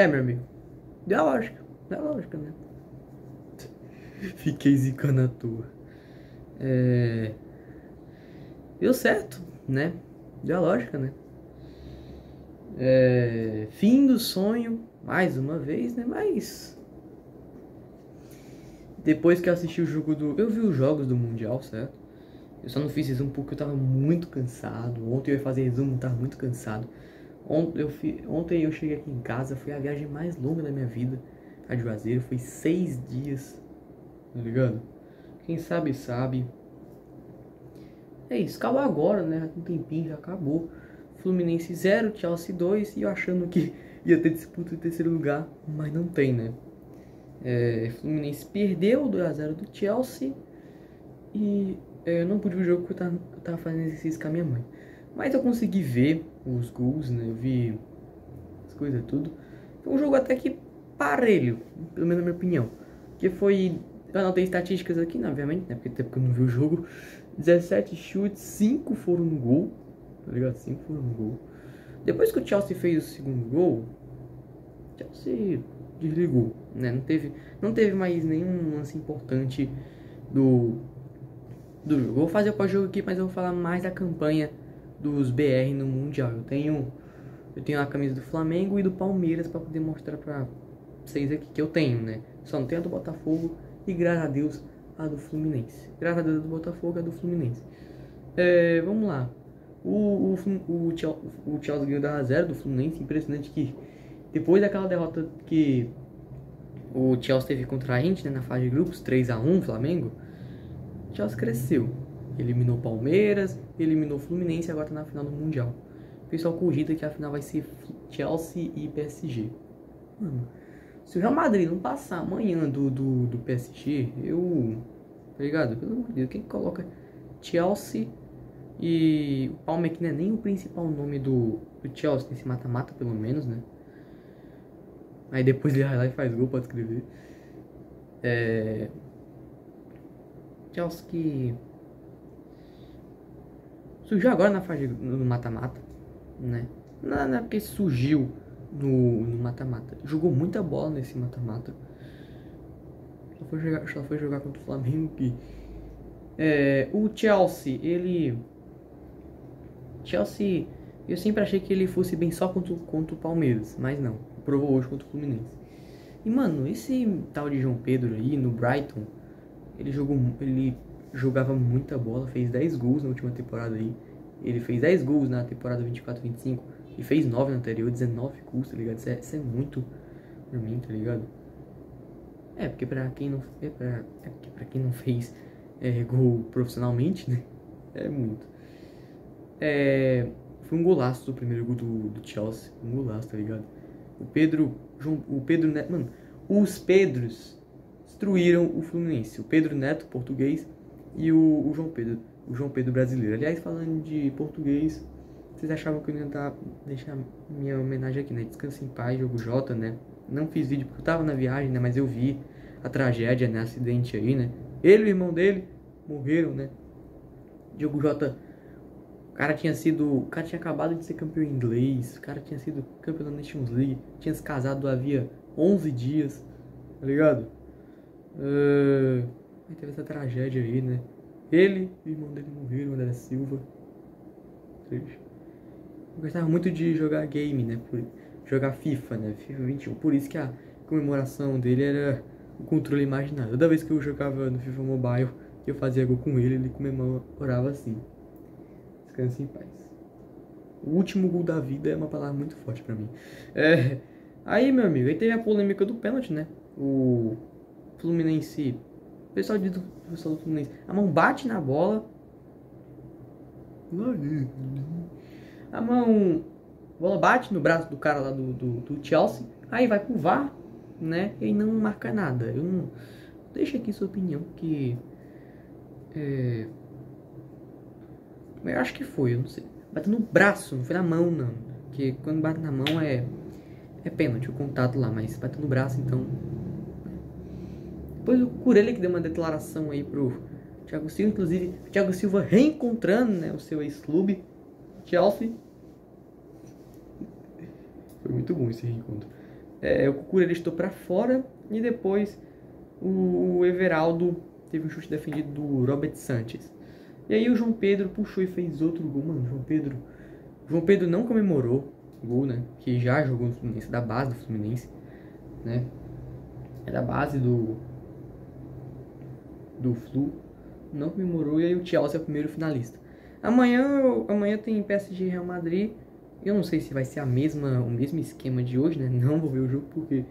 meu amigo. Dá lógica, né? Fiquei zicando à toa. Deu certo, né? Deu lógica, né? Fim do sonho, mais uma vez, né? Mas depois que eu assisti o jogo do... Eu vi os jogos do Mundial, certo? Eu só não fiz resumo porque eu tava muito cansado. Ontem eu ia fazer resumo, eu tava muito cansado. Ontem eu cheguei aqui em casa, foi a viagem mais longa da minha vida. A de Juazeiro, foi 6 dias, tá ligado? Quem sabe, sabe. É isso, acabou agora, né? Um tempinho, já acabou. Fluminense 0, Chelsea 2. E eu achando que ia ter disputa em terceiro lugar, mas não tem, né? Fluminense perdeu 2-0 do Chelsea. E eu não pude ver o jogo porque eu tava fazendo exercício com a minha mãe. Mas eu consegui ver os gols, né? Eu vi as coisas tudo. Foi um jogo até que parelho, pelo menos na minha opinião. Que foi... Eu anotei estatísticas aqui, né, obviamente, né? Porque até porque eu não vi o jogo. 17 chutes, 5 foram no gol. Tá ligado? 5 foram no gol. Depois que o Chelsea fez o segundo gol, o Chelsea desligou, né? Não teve mais nenhum lance importante do jogo. Vou fazer o pós-jogo aqui, mas eu vou falar mais da campanha dos BR no Mundial. Eu tenho a camisa do Flamengo e do Palmeiras para poder mostrar para vocês aqui que eu tenho, né? Só não tenho a do Botafogo e, graças a Deus, a do Fluminense. Graças a Deus, a do Botafogo e a do Fluminense. Vamos lá. O Chelsea ganhou 2-0 do Fluminense. Impressionante que depois daquela derrota que o Chelsea teve contra a gente, né, na fase de grupos, 3-1 Flamengo, o Chelsea cresceu. Eliminou o Palmeiras, eliminou o Fluminense e agora tá na final do Mundial. O pessoal corrida que a final vai ser Chelsea e PSG. Mano, se o Real Madrid não passar amanhã do PSG, tá ligado? Pelo amor de Deus, quem coloca Chelsea e o Palmeiras, que não é nem o principal nome do Chelsea nesse mata-mata, pelo menos, né? Aí depois ele vai lá e faz gol, pode escrever. Chelsea que surgiu agora na fase no mata-mata, né? Não é porque surgiu no mata-mata. Jogou muita bola nesse mata-mata. Só foi jogar contra o Flamengo que... o Chelsea, Chelsea, eu sempre achei que ele fosse bem só contra o Palmeiras, mas não. Provou hoje contra o Fluminense. E, mano, esse tal de João Pedro aí, no Brighton, ele jogava muita bola, fez 10 gols na última temporada aí. Ele fez 10 gols na temporada 24-25 e fez 9 na anterior, 19 gols, tá ligado? Isso é muito por mim, tá ligado? Porque pra quem não fez gol profissionalmente, né? É muito. Foi um golaço o primeiro gol do Chelsea. Um golaço, tá ligado? O Pedro Neto, mano, os Pedros destruíram o Fluminense. O Pedro Neto, português, e o João Pedro brasileiro. Aliás, falando de português, vocês achavam que eu ia deixar minha homenagem aqui, né? Descanse em paz, Diogo Jota, né? Não fiz vídeo porque eu tava na viagem, né? Mas eu vi a tragédia, né? Acidente aí, né? Ele e o irmão dele morreram, né? Diogo Jota, o cara tinha acabado de ser campeão inglês, o cara tinha sido campeão da Nations League, tinha se casado havia 11 dias, tá ligado? Aí teve essa tragédia aí, né? Ele e o irmão dele morreram, André Silva. Triste. Eu gostava muito de jogar game, né? Jogar FIFA, né? FIFA 21. Por isso que a comemoração dele era o controle imaginário. Toda vez que eu jogava no FIFA Mobile, eu fazia gol com ele, ele comemorava assim. Descanse em paz. O último gol da vida é uma palavra muito forte pra mim. Aí, meu amigo, aí teve a polêmica do pênalti, né? O Fluminense... O pessoal do Fluminense... A mão bate na bola. A bola bate no braço do cara lá do Chelsea. Aí vai pro VAR, né? E não marca nada. Eu não... Deixa aqui sua opinião, que... Eu acho que foi, eu não sei. Bateu no braço, não foi na mão, não. Porque quando bate na mão é pênalti, o contato lá. Mas bateu no braço, então... Depois o Curelli que deu uma declaração aí pro Thiago Silva. Inclusive, o Thiago Silva reencontrando, né, o seu ex-clube, Chelsea. Foi muito bom esse reencontro. O Cucurella estou pra fora. E depois o Everaldo teve um chute defendido do Robert Sanchez. E aí o João Pedro puxou e fez outro gol. Mano, João Pedro não comemorou o gol, né? Que já jogou no Fluminense, da base do Fluminense, né? É da base do Flu. Não comemorou. E aí o Chelsea é o primeiro finalista. Amanhã tem PSG e Real Madrid. Eu não sei se vai ser o mesmo esquema de hoje, né? Não vou ver o jogo porque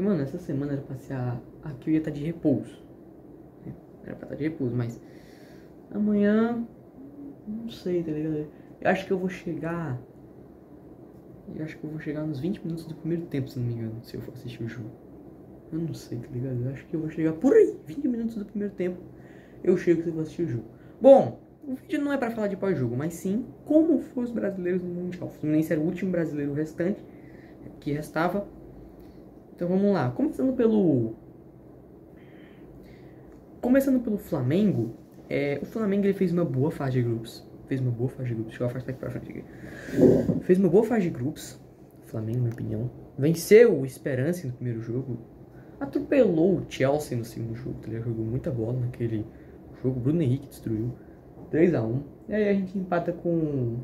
mano, essa semana era pra ser aqui eu ia estar de repouso. Era pra estar de repouso, mas amanhã não sei, tá ligado? Eu acho que eu vou chegar nos 20 minutos do primeiro tempo, se não me engano, se eu for assistir o jogo. Eu não sei, tá ligado? Eu acho que eu vou chegar por aí, 20 minutos do primeiro tempo. Eu chego se eu for assistir o jogo. Bom, o vídeo não é pra falar de pós-jogo, mas sim como foram os brasileiros no Mundial. O Fluminense era o último brasileiro restante que restava. Então vamos lá. Começando pelo Flamengo. O Flamengo ele fez uma boa fase de grupos. Deixa eu afastar aqui pra frente aqui. Fez uma boa fase de grupos. O Flamengo, na minha opinião. Venceu o Esperance no primeiro jogo. Atropelou o Chelsea no segundo jogo. Ele jogou muita bola naquele jogo. Bruno Henrique destruiu. 3-1. E aí a gente empata com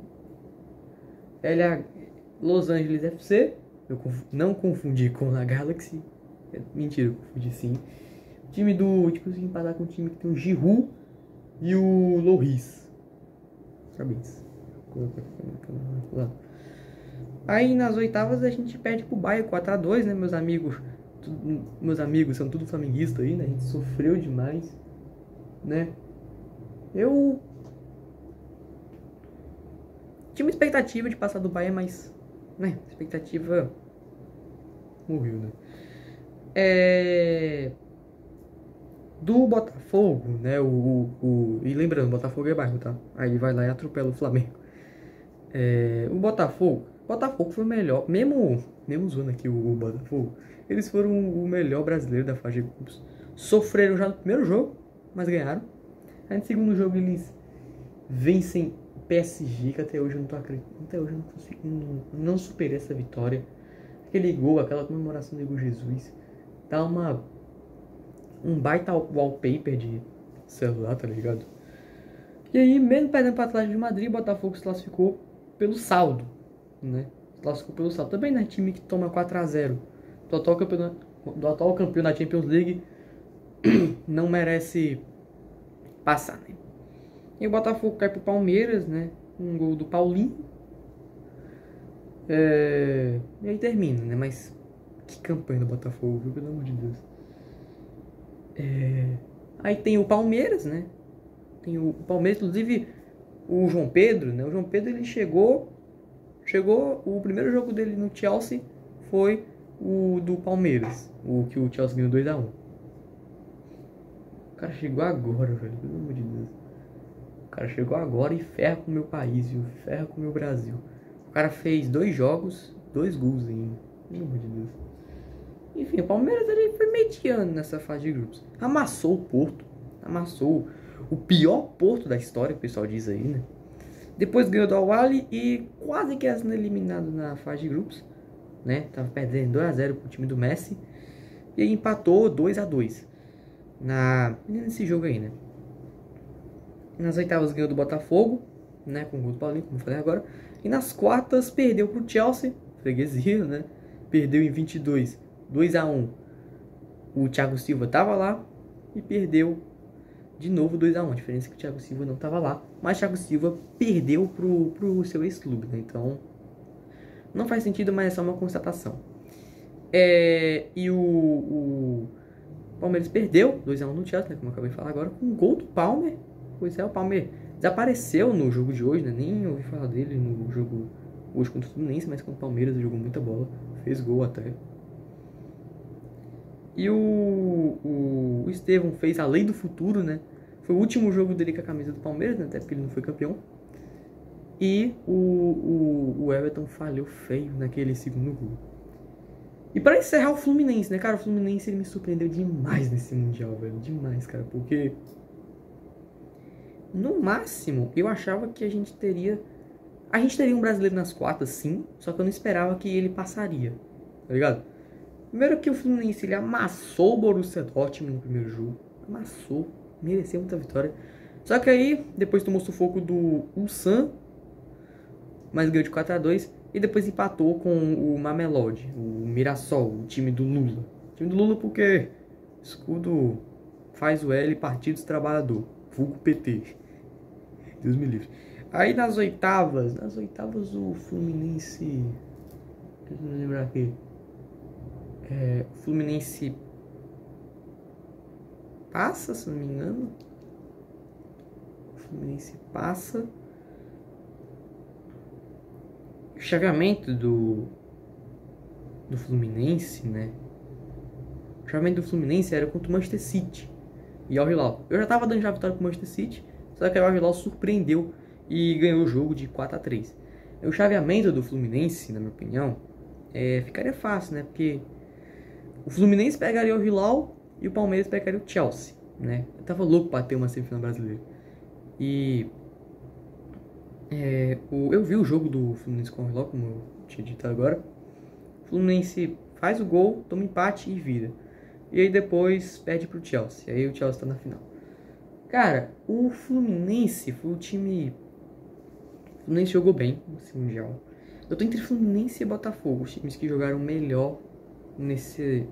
Los Angeles FC. Eu não confundi com a Galaxy. Mentira, eu confundi sim. O time consegui empatar com um time que tem o Giroud e o Lloris. Parabéns. Aí nas oitavas a gente perde pro Bayern 4-2, né? Meus amigos são tudo flamenguistas aí, né? A gente sofreu demais, né? Eu tinha uma expectativa de passar do Bayern, mas, né? A expectativa morreu, né? Do Botafogo, né? E lembrando, o Botafogo é bairro, tá? Aí vai lá e atropela o Flamengo. O Botafogo foi o melhor, mesmo zoando aqui o Botafogo, eles foram o melhor brasileiro da fase de grupos. Sofreram já no primeiro jogo, mas ganharam. Aí no segundo jogo eles vencem o PSG, que até hoje eu não tô acreditando. Até hoje eu não consigo, não superei essa vitória. Aquele gol, aquela comemoração do Igor Jesus, dá um baita wallpaper de celular, tá ligado? E aí, mesmo perdendo para Atlético de Madrid, o Botafogo se classificou pelo saldo, né? Se classificou pelo saldo. Também, né? Time que toma 4-0 do atual campeão da Champions League não merece passar, né? E o Botafogo cai pro Palmeiras, né? Um gol do Paulinho. E aí termina, né? Mas que campanha do Botafogo, viu? Pelo amor de Deus. Aí tem o Palmeiras, né? Tem o Palmeiras, inclusive o João Pedro, né? O João Pedro ele chegou, o primeiro jogo dele no Chelsea foi o do Palmeiras, o que o Chelsea ganhou 2-1. O cara chegou agora, velho, pelo amor de Deus. O cara chegou agora e ferra com o meu país, viu? Ferra com o meu Brasil. O cara fez 2 jogos, 2 gols ainda. Pelo amor de Deus. Enfim, o Palmeiras ele foi mediano nessa fase de grupos. Amassou o Porto. Amassou o pior Porto da história, que o pessoal diz aí, né? Depois ganhou do Al-Ahly e quase que sendo eliminado na fase de grupos, né? Tava perdendo 2-0 pro time do Messi. E aí empatou 2-2 nesse jogo aí, né? Nas oitavas ganhou do Botafogo, né? Com o gol do Paulinho, como eu falei agora. E nas quartas perdeu pro Chelsea, freguesia, né? Perdeu em 22, 2-1. O Thiago Silva tava lá e perdeu de novo 2-1. A diferença é que o Thiago Silva não tava lá, mas o Thiago Silva perdeu pro seu ex-clube, né? Então não faz sentido, mas é só uma constatação. E o Palmeiras perdeu 2-1 no Chelsea, né? Como eu acabei de falar agora, com um gol do Palmer. Pois é, o Palmer desapareceu no jogo de hoje, né? Nem ouvi falar dele no jogo hoje contra o Fluminense, mas contra o Palmeiras ele jogou muita bola, fez gol até. E o Estevão fez a Lei do Futuro, né? Foi o último jogo dele com a camisa do Palmeiras, né? Até porque ele não foi campeão. E o Everton falhou feio naquele segundo gol. E pra encerrar o Fluminense, né, cara? O Fluminense ele me surpreendeu demais nesse Mundial, velho. Demais, cara. Porque no máximo eu achava que a gente teria um brasileiro nas quartas, sim. Só que eu não esperava que ele passaria, tá ligado? Primeiro que o Fluminense ele amassou o Borussia Dortmund no primeiro jogo. Amassou. Mereceu muita vitória. Só que aí, depois tomou sufoco do Ulsan, mas ganhou de 4-2. E depois empatou com o Mamelodi, o Mirassol, o time do Lula. O time do Lula porque escudo faz o L Partido Trabalhador, vulgo PT. Deus me livre. Aí nas oitavas o Fluminense... Deixa eu me lembrar aqui. O Fluminense passa, se não me engano. O Fluminense passa. O chaveamento do Fluminense, né? O chaveamento do Fluminense era contra o Manchester City e Al Hilal. Eu já tava dando já vitória pro Manchester City, só que o Al Hilal surpreendeu e ganhou o jogo de 4-3. O chaveamento do Fluminense, na minha opinião, ficaria fácil, né? Porque o Fluminense pegaria o Al Hilal e o Palmeiras pegaria o Chelsea, né? Eu tava louco pra ter uma semifinal brasileira. E eu vi o jogo do Fluminense com o Al Hilal, como eu tinha dito agora. O Fluminense faz o gol, toma empate e vira. E aí depois perde pro Chelsea. Aí o Chelsea tá na final. Cara, o Fluminense foi o time... O Fluminense jogou bem nesse Mundial. Eu tô entre Fluminense e Botafogo, os times que jogaram melhor nesse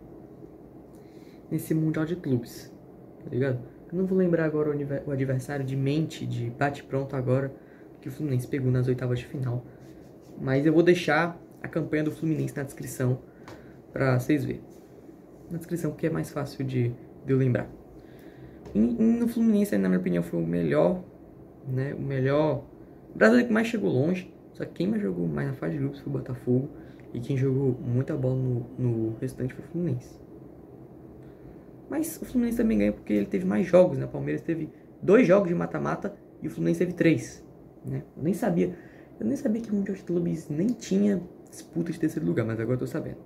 Mundial de Clubes, tá ligado? Eu não vou lembrar agora o adversário de mente, de bate-pronto agora, que o Fluminense pegou nas oitavas de final. Mas eu vou deixar a campanha do Fluminense na descrição pra vocês verem. Na descrição, porque é mais fácil de eu lembrar. E no Fluminense, na minha opinião, foi o melhor, né? O melhor... O brasileiro que mais chegou longe. Só que quem mais jogou mais na fase de grupos foi o Botafogo. E quem jogou muita bola no restante foi o Fluminense. Mas o Fluminense também ganha porque ele teve mais jogos, né? O Palmeiras teve 2 jogos de mata-mata e o Fluminense teve 3, né? Eu nem sabia que o Mundial de Clubes nem tinha disputa de terceiro lugar, mas agora eu tô sabendo.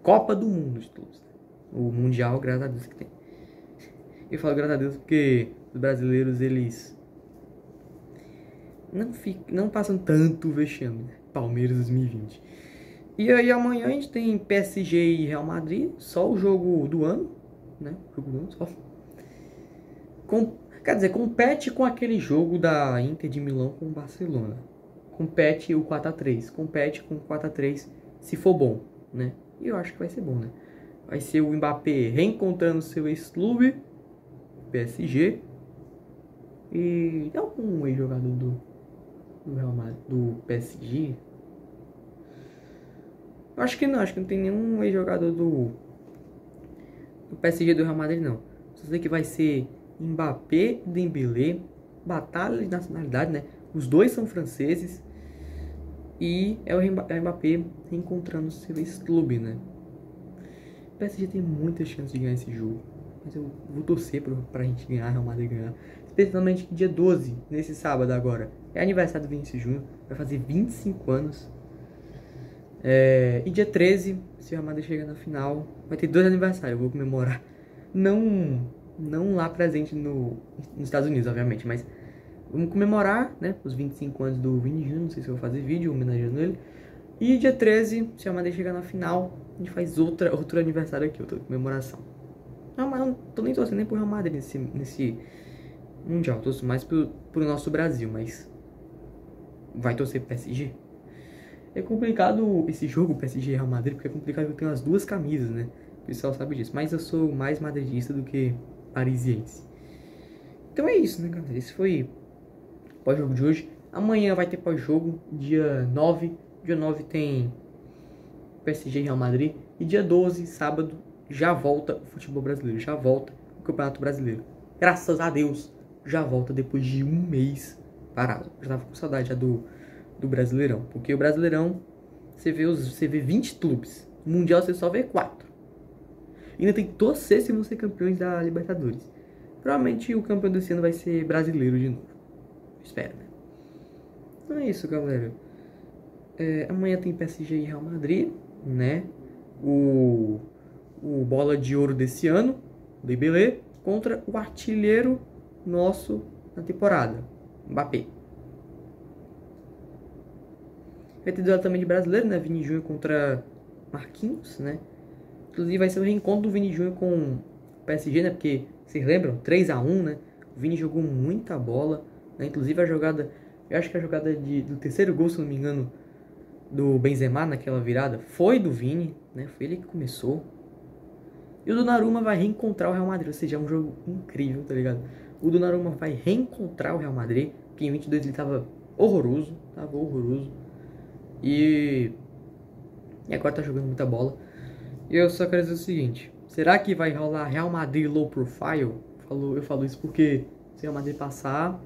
Copa do Mundo de Clubes. O Mundial, graças a Deus que tem. Eu falo graças a Deus porque os brasileiros, eles não passam tanto vexame, né? Palmeiras 2020. E aí amanhã a gente tem PSG e Real Madrid, só o jogo do ano, né? O jogo do ano só. Quer dizer, compete com aquele jogo da Inter de Milão com o Barcelona. Compete o 4-3. Compete com o 4-3 se for bom, né? E eu acho que vai ser bom, né? Vai ser o Mbappé reencontrando seu ex-clube, PSG. E tem algum ex-jogador do Real Madrid, do PSG? Eu acho que não tem nenhum ex-jogador do PSG do Real Madrid, não. Só sei que vai ser Mbappé, Dembélé, batalha de nacionalidade, né? Os dois são franceses. E é o Mbappé reencontrando seu ex-clube, né? O PSG tem muita chance de ganhar esse jogo. Mas eu vou torcer pra gente ganhar, Real Madrid ganhar. Especialmente dia 12, nesse sábado agora. É aniversário do Vinícius Júnior. Vai fazer 25 anos. E dia 13, se o Real Madrid chegar na final, vai ter 2 aniversários. Eu vou comemorar. Não lá presente nos Estados Unidos, obviamente. Mas vamos comemorar, né? Os 25 anos do Vini Júnior. Não sei se eu vou fazer vídeo homenageando ele. E dia 13, se o Real Madrid chegar na final, a gente faz outro aniversário aqui, outra comemoração. Não, mas não tô nem torcendo nem pro Real Madrid nesse Mundial. Torço mais pro nosso Brasil, mas vai torcer pro PSG? É complicado esse jogo, PSG e Real Madrid, porque é complicado que eu tenho as 2 camisas, né? O pessoal sabe disso. Mas eu sou mais madridista do que parisiense. Então é isso, né, galera? Esse foi o pós-jogo de hoje. Amanhã vai ter pós-jogo, dia 9. Dia 9 tem PSG e Real Madrid. E dia 12, sábado, já volta o futebol brasileiro. Já volta o Campeonato Brasileiro. Graças a Deus, já volta depois de 1 mês parado. Eu já tava com saudade já do Brasileirão. Porque o Brasileirão, você vê 20 clubes. No Mundial você só vê 4. E ainda tem que torcer se vão ser campeões da Libertadores. Provavelmente o campeão desse ano vai ser brasileiro de novo. Espero, né? Então é isso, galera. Amanhã tem PSG e Real Madrid, né? O bola de ouro desse ano, Dembélé, contra o artilheiro nosso na temporada, Mbappé. Vai ter duelo também de brasileiro, né? Vini Júnior contra Marquinhos, né? Inclusive vai ser o reencontro do Vini Júnior com o PSG, né? Porque, vocês lembram? 3-1, né? O Vini jogou muita bola, né? Inclusive a jogada, eu acho que a jogada do terceiro gol, se não me engano, do Benzema naquela virada, foi do Vini, né? Foi ele que começou. E o Donnarumma vai reencontrar o Real Madrid, ou seja, é um jogo incrível, tá ligado? O Donnarumma vai reencontrar o Real Madrid, que em 22 ele tava horroroso, E agora tá jogando muita bola. E eu só quero dizer o seguinte, será que vai rolar Real Madrid low profile? Eu falo isso porque se o Real Madrid passar,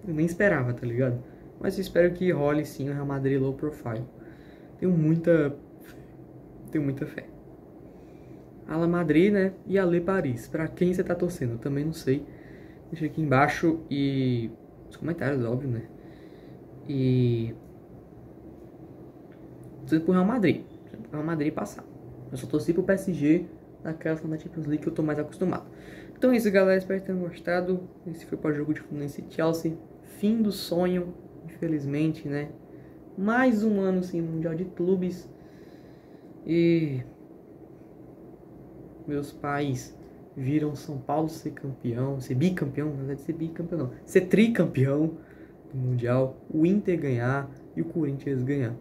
eu nem esperava, tá ligado? Mas eu espero que role sim o Real Madrid low profile. Tenho muita fé. Ala Madrid, né? E Ale Paris. Pra quem você tá torcendo? Eu também não sei. Deixa aqui embaixo e... os comentários, óbvio, né? E... torcendo pro Real Madrid. Torcendo pro Real Madrid passar. Eu só torci pro PSG naquela forma da Champions League que eu tô mais acostumado. Então é isso, galera. Espero que tenham gostado. Esse foi para o jogo de Fluminense e Chelsea. Fim do sonho, infelizmente, né? Mais um ano sem Mundial de Clubes. E... meus pais viram São Paulo ser campeão, ser bicampeão, na verdade ser bicampeão não, ser tricampeão do Mundial, o Inter ganhar e o Corinthians ganhar.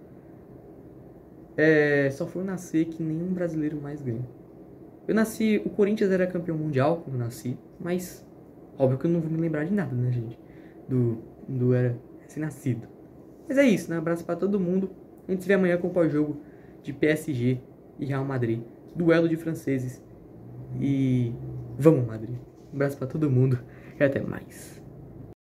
Só foi eu nascer que nenhum brasileiro mais ganhou. Eu nasci, o Corinthians era campeão mundial quando eu nasci, mas óbvio que eu não vou me lembrar de nada, né, gente? Do era recém-nascido. Mas é isso, né? Um abraço pra todo mundo. A gente se vê amanhã com o pós-jogo de PSG e Real Madrid. Duelo de franceses. E vamos, Madrid. Um abraço pra todo mundo e até mais.